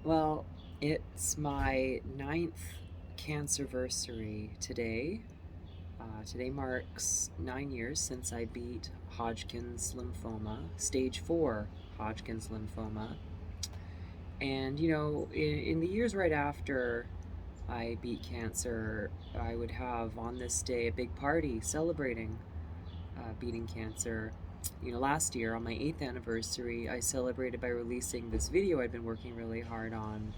Well, it's my ninth cancerversary today. Today marks 9 years since I beat Hodgkin's lymphoma, stage 4 Hodgkin's lymphoma. And, in the years right after I beat cancer, I would have on this day a big party celebrating beating cancer. Last year on my 8th anniversary, I celebrated by releasing this video I'd been working really hard on.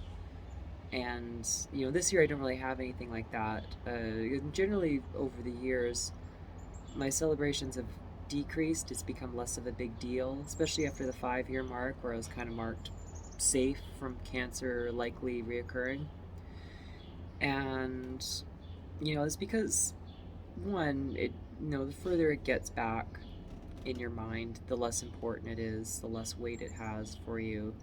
And this year I don't really have anything like that. Generally over the years, my celebrations have decreased. It's become less of a big deal, especially after the 5-year mark where I was kind of marked safe from cancer likely reoccurring. And it's because, one, the further it gets back in your mind, the less important it is, the less weight it has for you.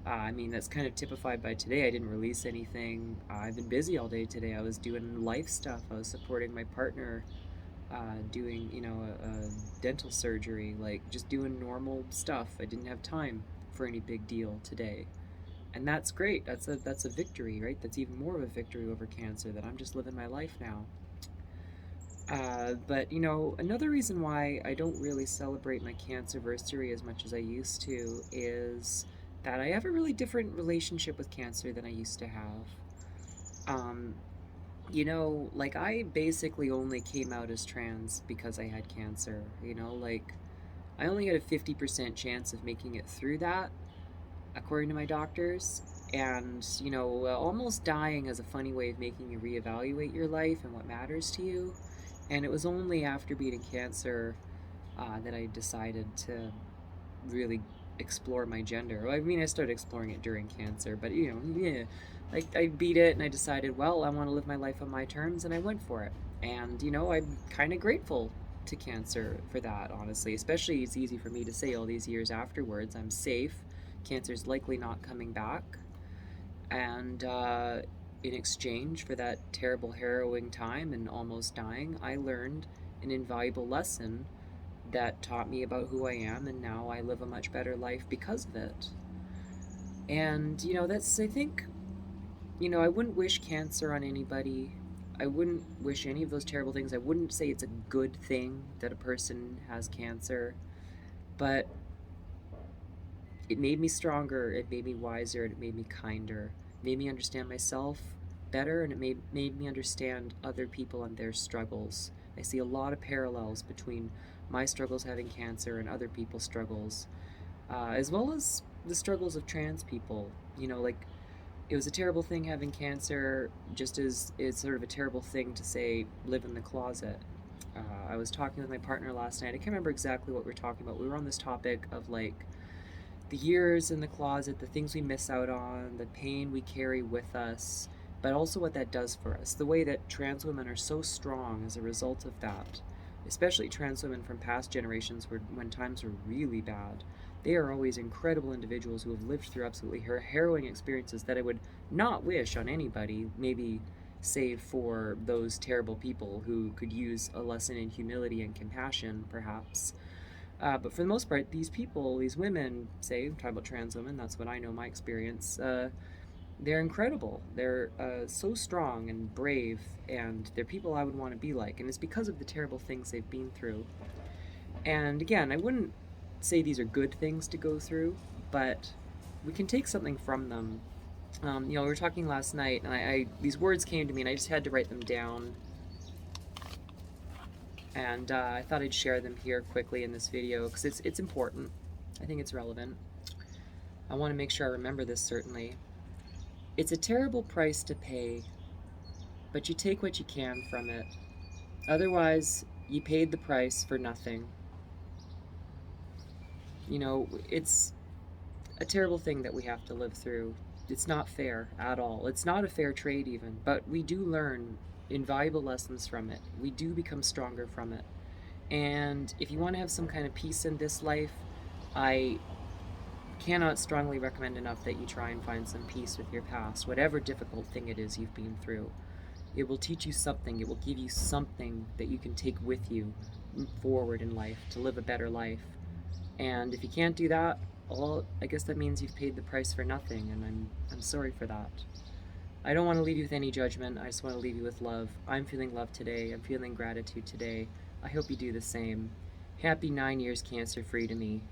That's kind of typified by today. I didn't release anything. I've been busy all day today. I was doing life stuff. I was supporting my partner, doing, a dental surgery, like just doing normal stuff. I didn't have time for any big deal today. And that's great. That's a victory, right? That's even more of a victory over cancer, that I'm just living my life now. But another reason why I don't really celebrate my cancerversary as much as I used to is that I have a really different relationship with cancer than I used to have. Um, like I basically only came out as trans because I had cancer. Like I only had a 50% chance of making it through that, according to my doctors. And, almost dying is a funny way of making you reevaluate your life and what matters to you. And it was only after beating cancer that I decided to really explore my gender. Well, I started exploring it during cancer, but yeah, like I beat it and I decided, well, I want to live my life on my terms, and I went for it. And I'm kind of grateful to cancer for that, honestly. Especially, it's easy for me to say all these years afterwards. I'm safe. Cancer's likely not coming back, and in exchange for that terrible, harrowing time and almost dying, I learned an invaluable lesson that taught me about who I am, and now I live a much better life because of it. And, I think, I wouldn't wish cancer on anybody. I wouldn't wish any of those terrible things. I wouldn't say it's a good thing that a person has cancer, but it made me stronger, it made me wiser, and it made me kinder. It made me understand myself better, and it made me understand other people and their struggles. I see a lot of parallels between my struggles having cancer and other people's struggles, as well as the struggles of trans people. Like it was a terrible thing having cancer, just as it's sort of a terrible thing to say live in the closet. I was talking with my partner last night. I can't remember exactly what we were talking about. We were on this topic of like the years in the closet, the things we miss out on, the pain we carry with us, but also what that does for us. The way that trans women are so strong as a result of that, especially trans women from past generations when times were really bad. They are always incredible individuals who have lived through absolutely harrowing experiences that I would not wish on anybody, maybe save for those terrible people who could use a lesson in humility and compassion, perhaps. But for the most part, these people, these women, say, talk about trans women, that's what I know, my experience, they're incredible. They're so strong and brave, and they're people I would want to be like. And it's because of the terrible things they've been through. And again, I wouldn't say these are good things to go through, but we can take something from them. We were talking last night, and these words came to me, and I just had to write them down. And I thought I'd share them here quickly in this video because it's important. I think it's relevant. I want to make sure I remember this, certainly. It's a terrible price to pay, but you take what you can from it. Otherwise, you paid the price for nothing. It's a terrible thing that we have to live through. It's not fair at all. It's not a fair trade, even, but we do learn invaluable lessons from it. We do become stronger from it. And if you want to have some kind of peace in this life, I cannot strongly recommend enough that you try and find some peace with your past, whatever difficult thing it is you've been through. It will teach you something, it will give you something that you can take with you forward in life to live a better life. And if you can't do that, Well, I guess that means you've paid the price for nothing, and I'm sorry for that. I don't want to leave you with any judgment. I just want to leave you with love. I'm feeling love today. I'm feeling gratitude today. I hope you do the same. Happy 9 years cancer free to me.